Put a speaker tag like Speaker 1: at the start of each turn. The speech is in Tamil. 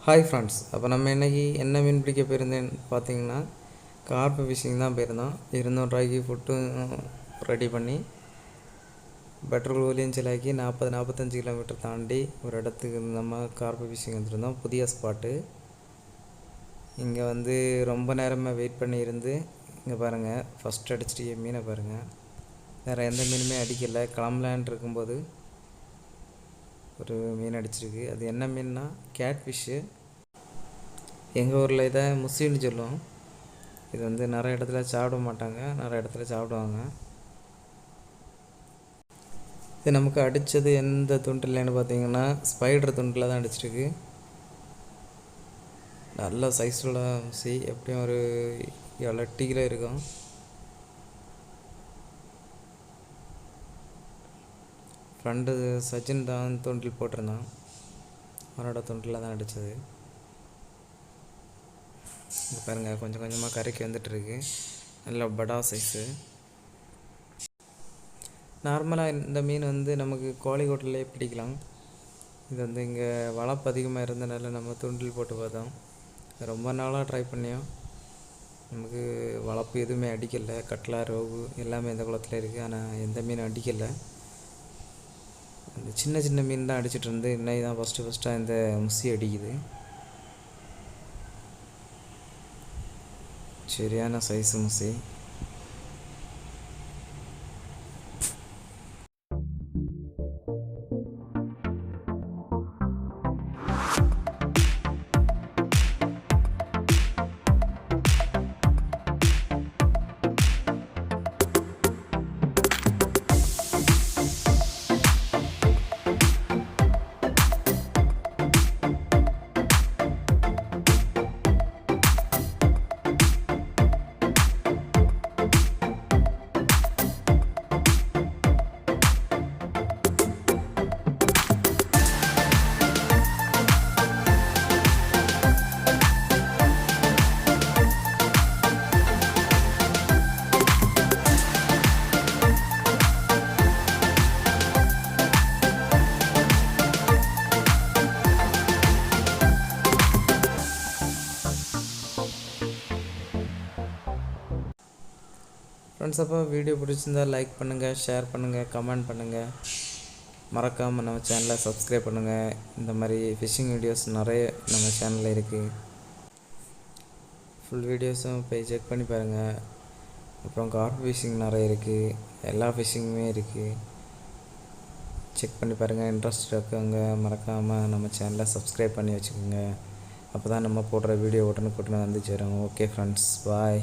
Speaker 1: ஹாய் ஃப்ரெண்ட்ஸ், அப்போ நம்ம இன்றைக்கி என்ன மீன் பிடிக்க போயிருந்தேன்னு பார்த்தீங்கன்னா கார்ப்பு ஃபிஷிங் தான் போயிருந்தோம். 200 ரூபாய்க்கு ஃபுட்டும் ரெடி பண்ணி பெட்ரோல் ஊலியும் சிலாக்கி 40-45 கிலோமீட்டர் தாண்டி ஒரு இடத்துக்கு நம்ம கார்ப்பு ஃபிஷிங் வந்துருந்தோம். புதிய ஸ்பாட்டு. இங்கே வந்து ரொம்ப நேரமாக வெயிட் பண்ணி இருந்து இங்கே பாருங்கள், ஃபஸ்ட் அடிச்சிட்டு மீனை பாருங்கள். வேறு எந்த மீனுமே அடிக்கலை. கிளம்பலான் இருக்கும்போது ஒரு மீன் அடிச்சிருக்கு. அது என்ன மீன்னா கேட்ஃபிஷ்ஷு. எங்கள் ஊரில் இதை முஸ்லீம்னு சொல்லுவோம். இது வந்து நிறைய இடத்துல சாப்பிட மாட்டாங்க, நிறைய இடத்துல சாப்பிடுவாங்க. இது நமக்கு அடித்தது எந்த துண்டில்னு பார்த்தீங்கன்னா ஸ்பைடர் துண்டில் தான் அடிச்சிருக்கு. நல்ல சைஸில் முசி, எப்படியும் ஒரு 7-8 கிலோ இருக்கும். ஃப்ரெண்டு சச்சின் தான் தூண்டில் போட்டிருந்தான். அவனோட தூண்டில் தான் அடித்தது. இங்கே பாருங்கள், கொஞ்சம் கொஞ்சமாக கரைக்கு வந்துட்டுருக்கு. நல்ல படா சைஸு. நார்மலாக இந்த மீன் வந்து நமக்கு கோழிக்கோட்டிலே பிடிக்கலாம். இது வந்து இங்கே வளர்ப்பு அதிகமாக இருந்தனால நம்ம தூண்டில் போட்டு பார்த்தோம். ரொம்ப நாளாக ட்ரை பண்ணியோம். நமக்கு வளர்ப்பு எதுவுமே அடிக்கலை. கட்லா, ரோகு எல்லாமே இந்த குளத்தில் இருக்குது. ஆனால் எந்த மீன் அடிக்கலை. அந்த சின்ன சின்ன மீன் தான் அடிச்சிட்டு இருந்து இன்னைக்கு தான் ஃபஸ்ட்டாக இந்த முசி அடிக்குது. சரியான சைஸு முசி. ஃப்ரெண்ட்ஸ், அப்போ வீடியோ பிடிச்சிருந்தால் லைக் பண்ணுங்கள், ஷேர் பண்ணுங்கள், கமெண்ட் பண்ணுங்கள். மறக்காமல் நம்ம சேனலை சப்ஸ்கிரைப் பண்ணுங்கள். இந்த மாதிரி ஃபிஷ்ஷிங் வீடியோஸ் நிறைய நம்ம சேனலில் இருக்குது. ஃபுல் வீடியோஸும் போய் செக் பண்ணி பாருங்கள். அப்புறம் கார்ப் ஃபிஷ்ஷிங் நிறைய இருக்குது. எல்லா ஃபிஷ்ஷிங்குமே இருக்குது. செக் பண்ணி பாருங்கள். இன்ட்ரெஸ்ட் இருக்கவங்க மறக்காமல் நம்ம சேனலை சப்ஸ்கிரைப் பண்ணி வச்சுக்கோங்க. அப்போ தான் நம்ம போடுற வீடியோ உடனுக்குடனே வந்து சேரும். ஓகே ஃப்ரெண்ட்ஸ், பாய்.